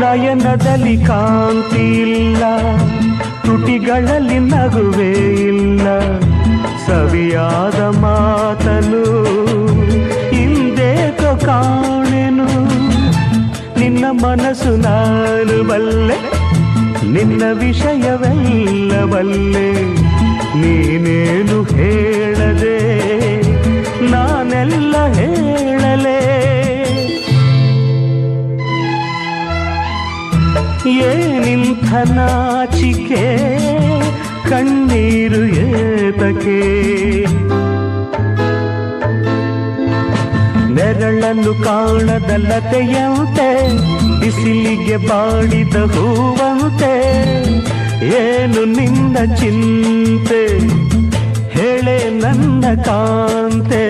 ನಯನದಲ್ಲಿ ಕಾಂತಿ ಇಲ್ಲ, ತುಟಿಗಳಲ್ಲಿ ನಗುವೇ ಇಲ್ಲ, ಸವಿಯಾದ ಮಾತನು ಹಿಂದೇಕೋ ಕಾಣೆನು. ನಿನ್ನ ಮನಸ್ಸು ನಾನು ಬಲ್ಲೆ, ನಿನ್ನ ವಿಷಯವೆಲ್ಲ ಬಲ್ಲೆ, ನೀನೇನು ಹೇಳದೆ ನಾನೆಲ್ಲ ಹೇಳಲೇ. ಏನಿಂಥ ನಾಚಿಕೆ, ಕಣ್ಣೀರು ಏತಕೆ, ನೆರಳನ್ನು ಕಾಣದ ಲತೆಯಂತೆ, ಬಿಸಿಲಿಗೆ ಬಾಡಿದ ಹೂವಂತೆ, ಏನು ನಿನ್ನ ಚಿಂತೆ ಹೇಳೆ ನನ್ನ ಕಾಂತೆ.